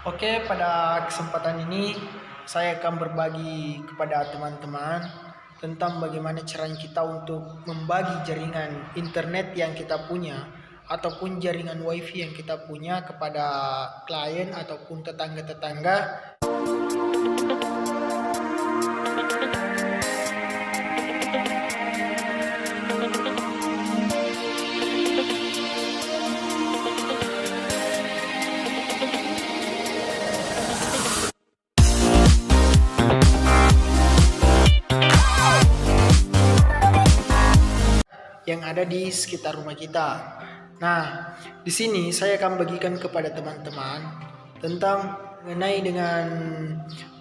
Oke, pada kesempatan ini saya akan berbagi kepada teman-teman tentang bagaimana cara kita untuk membagi jaringan internet yang kita punya ataupun jaringan WiFi yang kita punya kepada klien ataupun tetangga-tetangga yang ada di sekitar rumah kita. Nah, di sini saya akan bagikan kepada teman-teman tentang mengenai dengan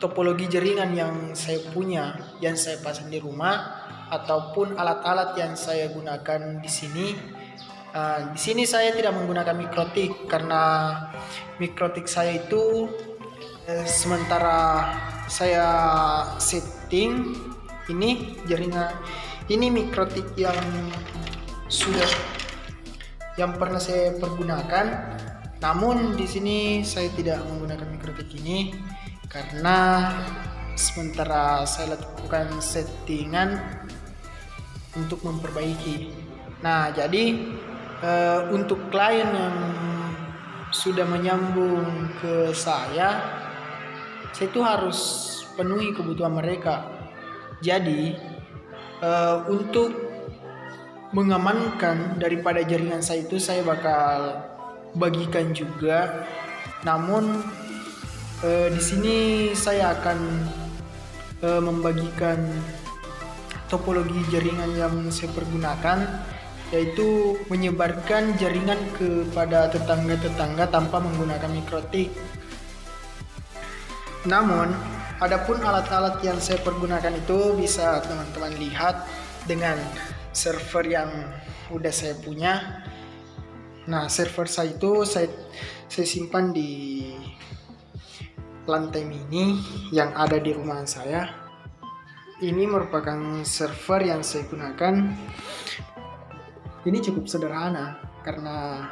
topologi jaringan yang saya punya, yang saya pasang di rumah ataupun alat-alat yang saya gunakan di sini. Di sini saya tidak menggunakan mikrotik karena mikrotik saya itu sementara saya setting ini jaringan ini mikrotik yang sudah yang pernah saya pergunakan. Namun di sini saya tidak menggunakan mikrotik ini karena sementara saya lakukan settingan untuk memperbaiki. Nah, jadi untuk klien yang sudah menyambung ke saya itu harus penuhi kebutuhan mereka. Jadi untuk mengamankan daripada jaringan saya itu saya bakal bagikan juga. Namun di sini saya akan membagikan topologi jaringan yang saya pergunakan, yaitu menyebarkan jaringan kepada tetangga-tetangga tanpa menggunakan mikrotik. Namun, adapun alat-alat yang saya pergunakan itu bisa teman-teman lihat dengan server yang udah saya punya. Nah, server saya itu saya simpan di lantai mini yang ada di rumah saya. Ini merupakan server yang saya gunakan. Ini cukup sederhana karena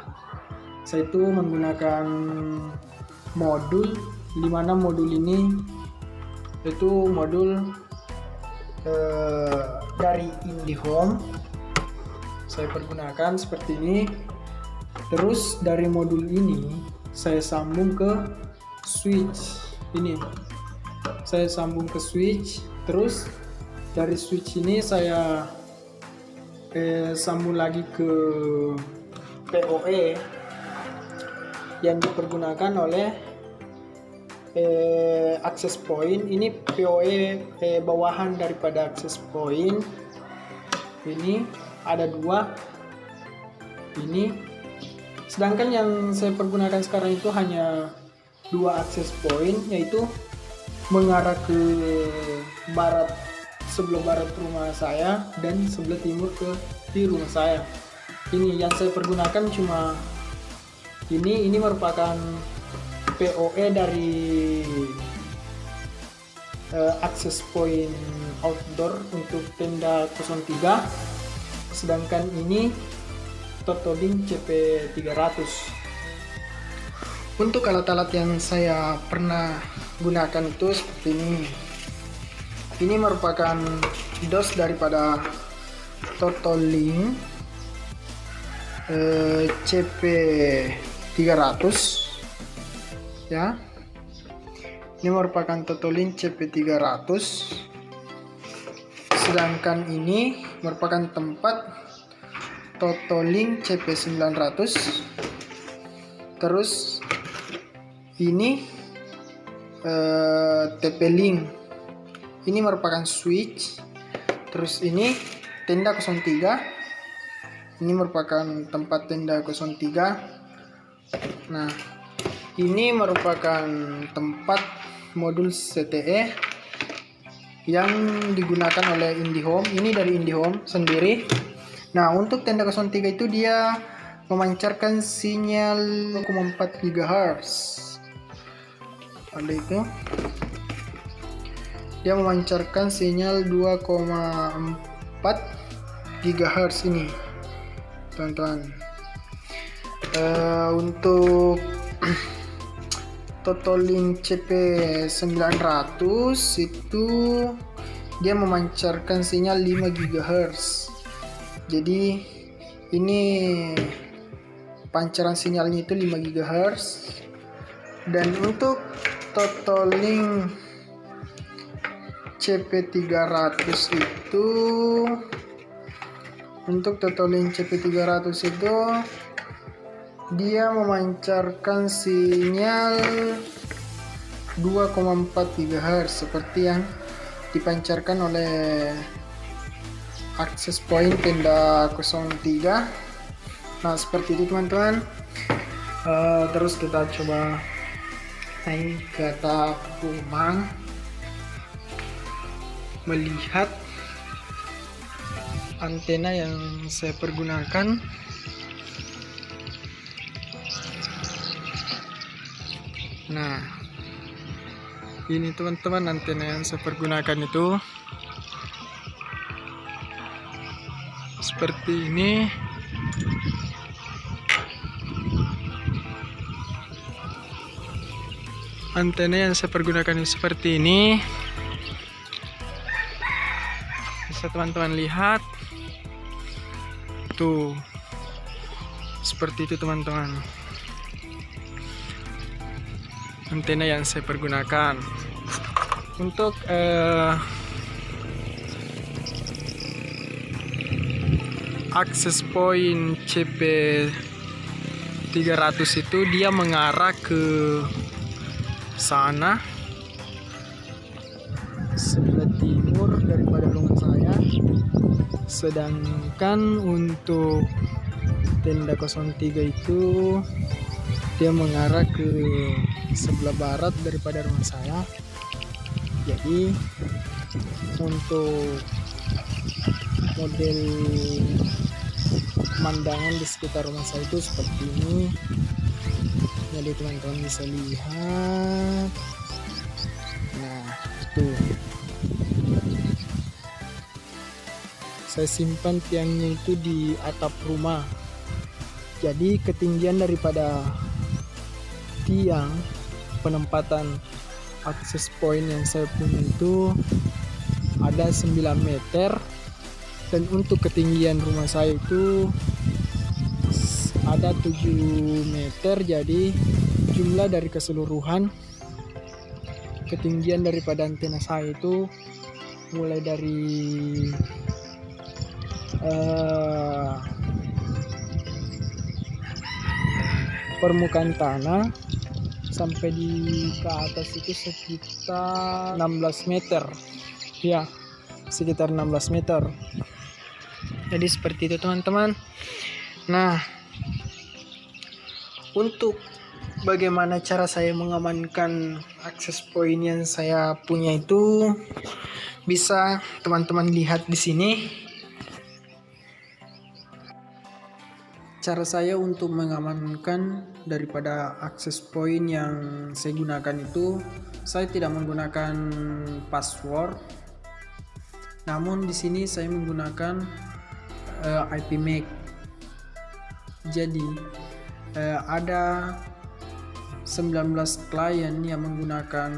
saya itu menggunakan modul, di mana modul ini itu modul dari IndiHome. Saya pergunakan seperti ini. Terus dari modul ini saya sambung ke switch ini. Saya sambung ke switch. Terus dari switch ini saya sambung lagi ke PoE yang dipergunakan oleh access point. Ini PoE bawahan daripada access point. Ini ada dua ini, sedangkan yang saya pergunakan sekarang itu hanya dua access point, yaitu mengarah ke barat, sebelah barat rumah saya, dan sebelah timur ke di rumah saya. Ini yang saya pergunakan cuma ini merupakan PoE dari access point outdoor untuk tenda 03, sedangkan ini Totolink CP300. Untuk alat-alat yang saya pernah gunakan itu seperti ini. Ini merupakan DOS daripada Totolink CP300 ya. Ini merupakan Totolink CP300. Sedangkan ini merupakan tempat Totolink CP900. Terus ini TP-Link. Ini merupakan switch. Terus ini tenda 03. Ini merupakan tempat tenda 03. Nah, ini merupakan tempat modul CTE yang digunakan oleh IndiHome. Ini dari IndiHome sendiri. Nah, untuk tenda 03 itu dia memancarkan sinyal 0,4 GHz. Ada itu. Dia memancarkan sinyal 2,4 GHz ini, teman-teman. Untuk Totolink CP900 itu dia memancarkan sinyal 5 GHz. Jadi ini pancaran sinyalnya itu 5 GHz. Dan untuk Totolink CP300 itu dia memancarkan sinyal 2,4 GHz seperti yang dipancarkan oleh access point tenda 03. Nah seperti itu teman-teman. Terus kita coba naik ke atap rumah, melihat antena yang saya pergunakan. Nah, ini teman-teman antena yang saya pergunakan itu seperti ini. Antena yang saya pergunakan ini seperti ini. Bisa teman-teman lihat. Tuh. Seperti itu teman-teman. Antena yang saya pergunakan untuk access point CP300 itu dia mengarah ke sana sebelah timur daripada rumah saya, sedangkan untuk tenda 03 itu dia mengarah ke sebelah barat daripada rumah saya. Jadi untuk model pemandangan di sekitar rumah saya itu seperti ini. Jadi teman-teman bisa lihat. Nah tuh, saya simpan tiangnya itu di atap rumah. Jadi ketinggian daripada tiang penempatan access point yang saya punya itu ada 9 meter, dan untuk ketinggian rumah saya itu ada 7 meter. Jadi jumlah dari keseluruhan ketinggian daripada antena saya itu mulai dari permukaan tanah sampai ke atas itu sekitar 16 meter ya, sekitar 16 meter. Jadi seperti itu teman-teman. Nah, untuk bagaimana cara saya mengamankan access point yang saya punya itu bisa teman-teman lihat di sini. Cara saya untuk mengamankan daripada access point yang saya gunakan itu, saya tidak menggunakan password. Namun di sini saya menggunakan IP MAC. Jadi ada 19 klien yang menggunakan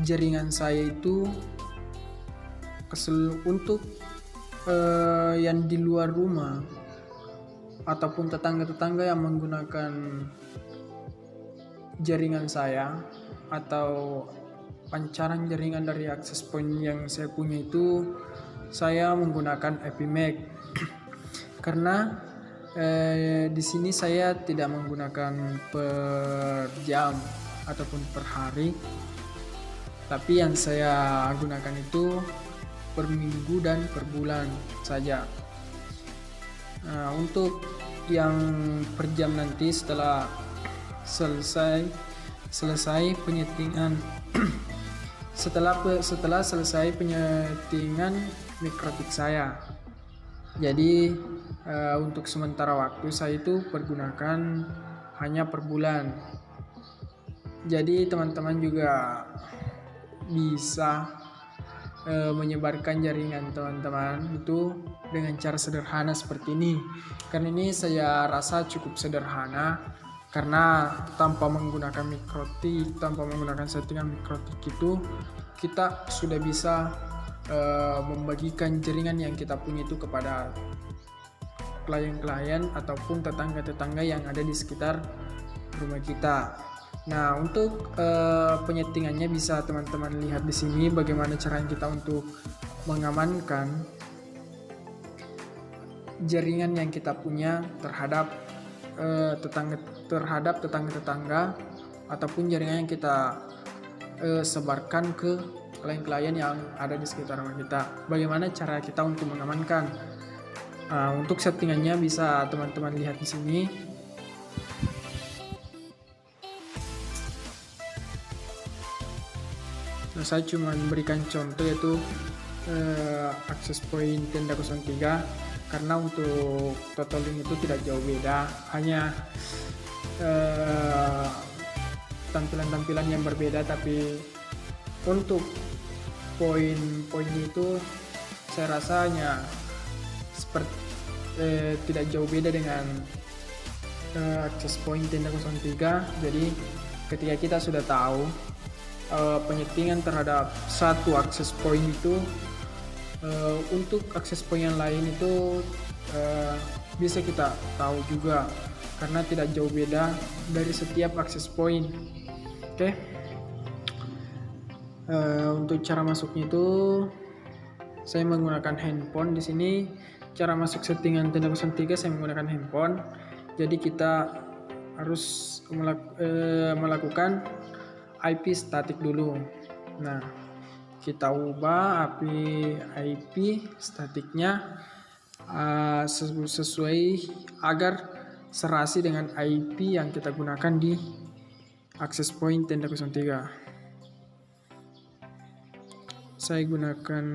jaringan saya itu untuk yang di luar rumah ataupun tetangga-tetangga yang menggunakan jaringan saya atau pancaran jaringan dari access point yang saya punya itu, saya menggunakan IP MAC. Karena di sini saya tidak menggunakan per jam ataupun per hari, tapi yang saya gunakan itu per minggu dan per bulan saja. Nah, untuk yang per jam nanti setelah selesai penyetingan setelah selesai penyetingan mikrotik saya. Jadi untuk sementara waktu saya itu pergunakan hanya per bulan. Jadi teman-teman juga bisa menyebarkan jaringan teman-teman itu dengan cara sederhana seperti ini. Karena ini saya rasa cukup sederhana karena tanpa menggunakan mikrotik, tanpa menggunakan settingan mikrotik itu kita sudah bisa membagikan jaringan yang kita punya itu kepada klien-klien ataupun tetangga-tetangga yang ada di sekitar rumah kita. Nah, untuk penyetingannya bisa teman-teman lihat di sini bagaimana cara kita untuk mengamankan jaringan yang kita punya terhadap tetangga-tetangga ataupun jaringan yang kita sebarkan ke klien-klien yang ada di sekitar rumah kita. Bagaimana cara kita untuk mengamankan? Nah, untuk settingannya bisa teman-teman lihat di sini. Nah, saya cuma memberikan contoh yaitu akses point tenda 03, karena untuk total link itu tidak jauh beda, hanya tampilan-tampilan yang berbeda, tapi untuk poin-poin itu saya rasa hanya seperti tidak jauh beda dengan akses point tenda 03. Jadi ketika kita sudah tahu penyetingan terhadap satu akses point itu, untuk akses point yang lain itu bisa kita tahu juga karena tidak jauh beda dari setiap akses point. Oke. Untuk cara masuknya itu saya menggunakan handphone. Di sini cara masuk settingan tenda 03 saya menggunakan handphone. Jadi kita harus melakukan IP statik dulu. Nah, kita ubah IP statiknya sesuai agar serasi dengan IP yang kita gunakan di akses point tenda 03. Saya gunakan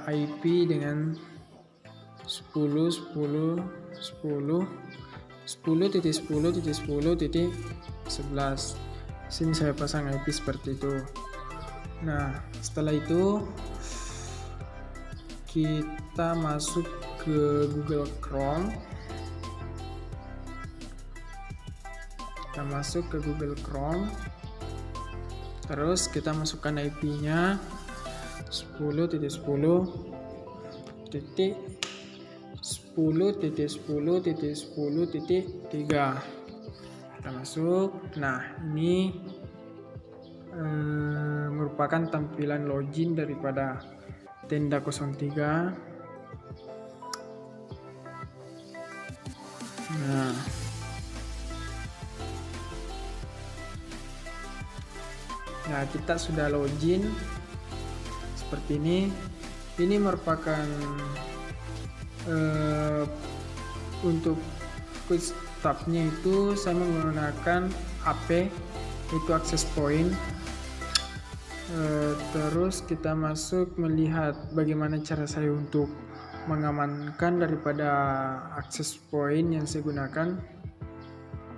IP dengan 10.10.10.10.10.11. Sini saya pasang IP seperti itu. Nah, setelah itu kita masuk ke Google Chrome. Terus kita masukkan IP-nya 10.10.10.10.10.3. Kita masuk. Nah, ini merupakan tampilan login daripada tenda 03. Nah, kita sudah login seperti ini. Ini merupakan untuk quick start-nya itu saya menggunakan AP, itu access point. Terus kita masuk melihat bagaimana cara saya untuk mengamankan daripada access point yang saya gunakan.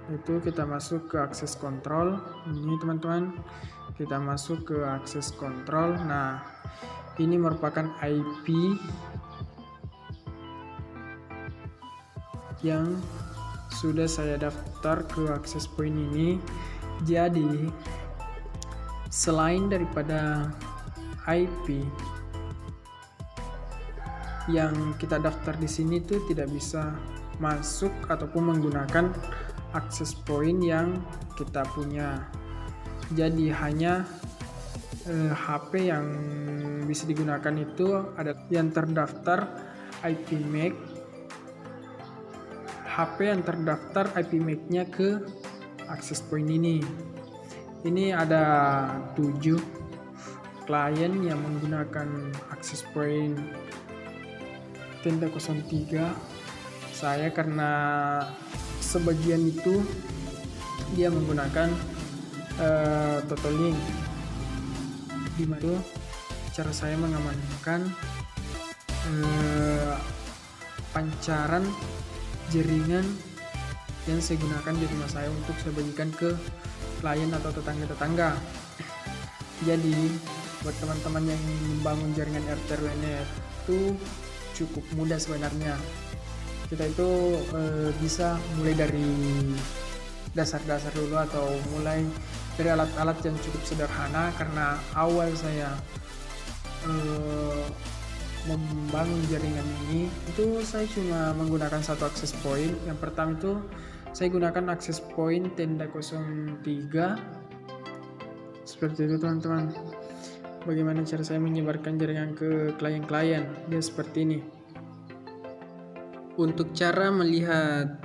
Itu kita masuk ke akses control. Ini teman-teman, kita masuk ke akses control. Nah, ini merupakan IP yang sudah saya daftar ke akses point ini. Jadi selain daripada IP yang kita daftar di sini tuh tidak bisa masuk ataupun menggunakan akses point yang kita punya. Jadi hanya HP yang bisa digunakan itu ada yang terdaftar IP MAC. HP yang terdaftar IP MAC-nya ke akses point ini. Ini ada 7 klien yang menggunakan akses point tenda 03. Saya karena sebagian itu dia menggunakan total link. Dimana cara saya mengamankan pancaran jaringan yang saya gunakan di rumah saya untuk saya bagikan ke klien atau tetangga-tetangga. Jadi buat teman-teman yang ingin membangun jaringan RT RW itu cukup mudah sebenarnya. kita itu bisa mulai dari dasar-dasar dulu atau mulai dari alat-alat yang cukup sederhana. Karena awal saya membangun jaringan ini itu saya cuma menggunakan satu access point. Yang pertama itu saya gunakan access point tenda 03 seperti itu teman-teman. Bagaimana cara saya menyebarkan jaringan ke klien-klien, dia seperti ini. Untuk cara melihat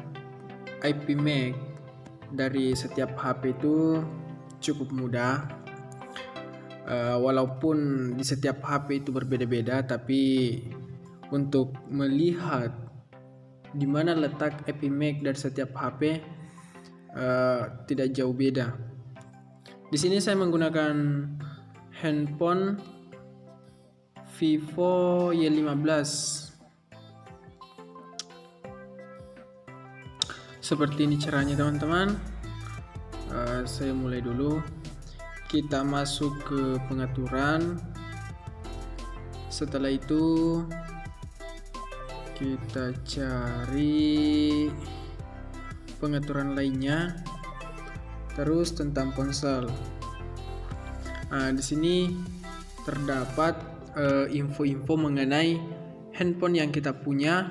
IP MAC dari setiap HP itu cukup mudah. Walaupun di setiap HP itu berbeda-beda, tapi untuk melihat di mana letak IP MAC dari setiap HP tidak jauh beda. Di sini saya menggunakan handphone Vivo Y15. Seperti ini caranya teman-teman. Saya mulai dulu. Kita masuk ke pengaturan. Setelah itu kita cari pengaturan lainnya, terus tentang ponsel. Di sini terdapat info-info mengenai handphone yang kita punya.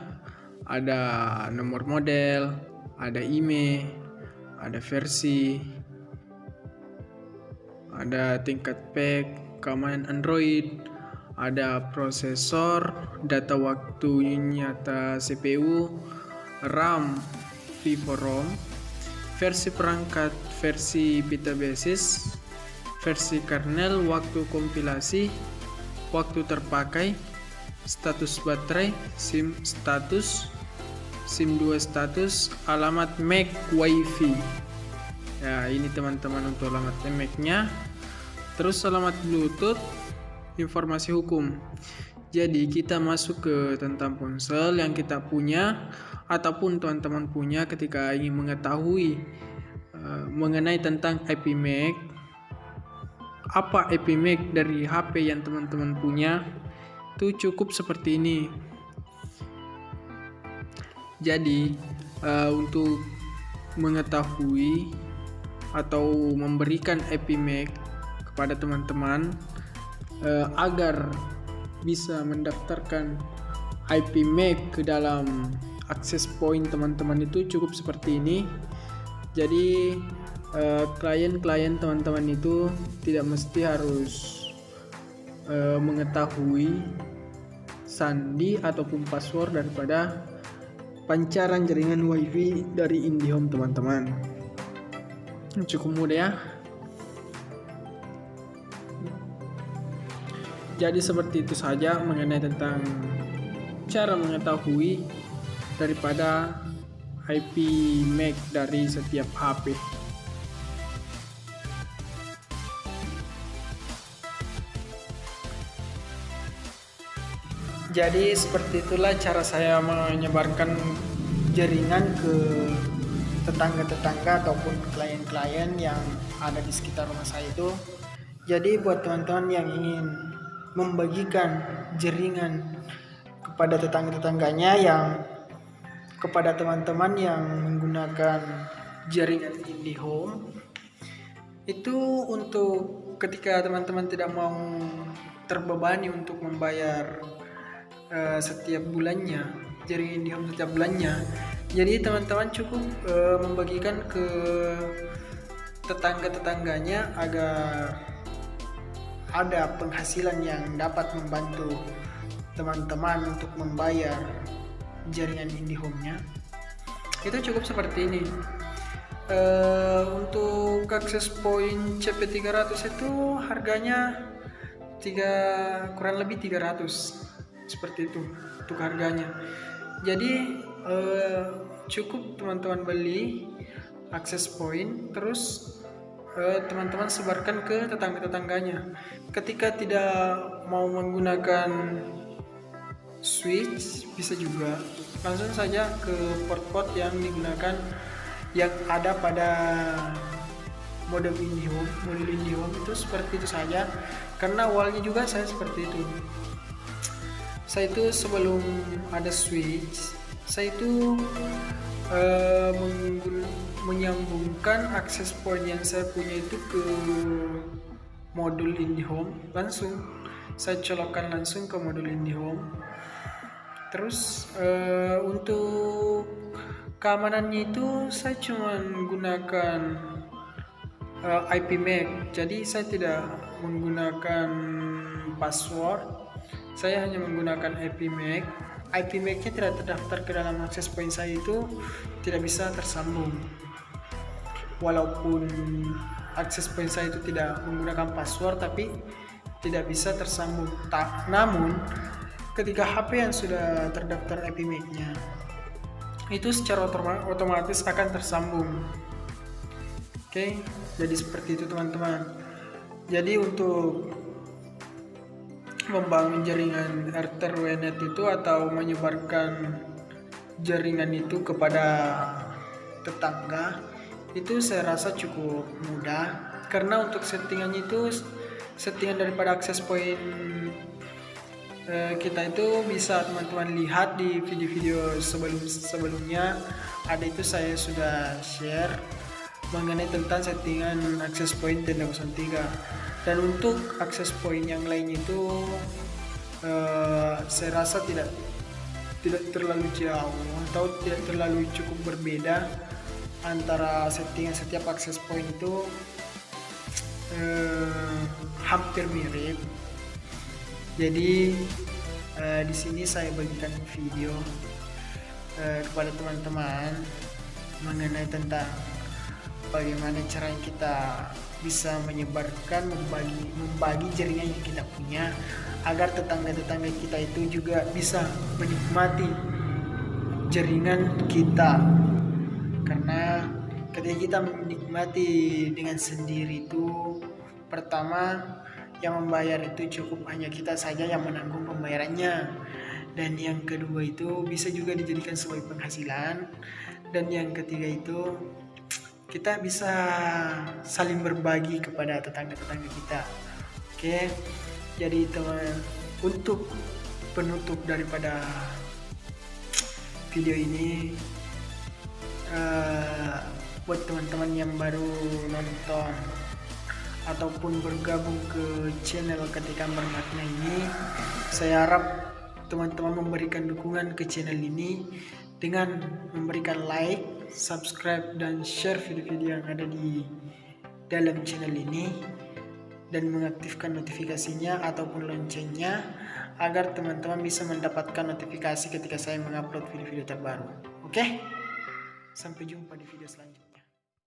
Ada nomor model, ada IMEI, ada versi, ada tingkat pack, keamanan Android, ada prosesor, data waktu nyata CPU, RAM, Vivo ROM, versi perangkat, versi pita basis, versi kernel, waktu kompilasi, waktu terpakai, status baterai, SIM status, SIM2 status, alamat MAC WiFi. Ya, ini teman-teman untuk alamat MAC-nya. Terus alamat Bluetooth, informasi hukum. Jadi kita masuk ke tentang ponsel yang kita punya ataupun teman-teman punya. Ketika ingin mengetahui mengenai tentang IP MAC, apa IP MAC dari HP yang teman-teman punya, itu cukup seperti ini. Jadi untuk mengetahui atau memberikan IP MAC kepada teman-teman agar bisa mendaftarkan IP MAC ke dalam access point teman-teman itu cukup seperti ini. Jadi klien-klien teman-teman itu tidak mesti harus mengetahui sandi ataupun password daripada pancaran jaringan WiFi dari IndiHome teman-teman. Cukup mudah ya. Jadi seperti itu saja mengenai tentang cara mengetahui daripada IP MAC dari setiap HP. Jadi seperti itulah cara saya menyebarkan jaringan ke tetangga-tetangga ataupun klien-klien yang ada di sekitar rumah saya itu. Jadi buat teman-teman yang ingin membagikan jaringan kepada tetangga-tetangganya, yang kepada teman-teman yang menggunakan jaringan IndiHome, itu untuk ketika teman-teman tidak mau terbebani untuk membayar setiap bulannya jaringan IndiHome setiap bulannya, jadi teman-teman cukup membagikan ke tetangga-tetangganya agar ada penghasilan yang dapat membantu teman-teman untuk membayar jaringan IndiHome-nya. Itu cukup seperti ini. Untuk access point CP300 itu harganya kurang lebih 300, seperti itu untuk harganya. Jadi cukup teman-teman beli access point, terus teman-teman sebarkan ke tetangga-tetangganya. Ketika tidak mau menggunakan switch, bisa juga langsung saja ke port-port yang digunakan yang ada pada model IndiHome itu seperti itu saja. Karena awalnya juga saya seperti itu. Saya itu sebelum ada switch saya itu menyambungkan akses point yang saya punya itu ke modul IndiHome. Langsung saya colokkan langsung ke modul IndiHome. Terus untuk keamanannya itu saya cuma menggunakan IP MAC, jadi saya tidak menggunakan password, saya hanya menggunakan IP MAC. IP MAC-nya tidak terdaftar ke dalam akses point saya, itu tidak bisa tersambung. Walaupun akses point saya itu tidak menggunakan password, tapi tidak bisa tersambung. Namun ketika HP yang sudah terdaftar IP MAC-nya, itu secara otomatis akan tersambung. Oke, jadi seperti itu teman-teman. Jadi untuk membangun jaringan RTRWNet itu atau menyebarkan jaringan itu kepada tetangga, itu saya rasa cukup mudah, karena untuk settingannya itu settingan daripada akses point kita itu bisa teman-teman lihat di video-video sebelumnya, ada itu saya sudah share mengenai tentang settingan akses point Tenda 03. Dan untuk akses point yang lain itu saya rasa tidak terlalu jauh atau tidak terlalu cukup berbeda antara settingan setiap akses point itu, hampir mirip. Jadi di sini saya bagikan video kepada teman-teman mengenai tentang bagaimana cara kita bisa menyebarkan, membagi jaringan yang kita punya, agar tetangga-tetangga kita itu juga bisa menikmati jaringan kita. Karena ketika kita menikmati dengan sendiri itu, pertama yang membayar itu cukup hanya kita saja yang menanggung pembayarannya, dan yang kedua itu bisa juga dijadikan sebagai penghasilan, dan yang ketiga itu kita bisa saling berbagi kepada tetangga-tetangga kita. Oke, jadi teman, untuk penutup daripada video ini, buat teman-teman yang baru nonton ataupun bergabung ke channel Ketika Bermakna ini, saya harap teman-teman memberikan dukungan ke channel ini dengan memberikan like, subscribe, dan share video-video yang ada di dalam channel ini, dan mengaktifkan notifikasinya ataupun loncengnya agar teman-teman bisa mendapatkan notifikasi ketika saya mengupload video-video terbaru. Oke? Sampai jumpa di video selanjutnya.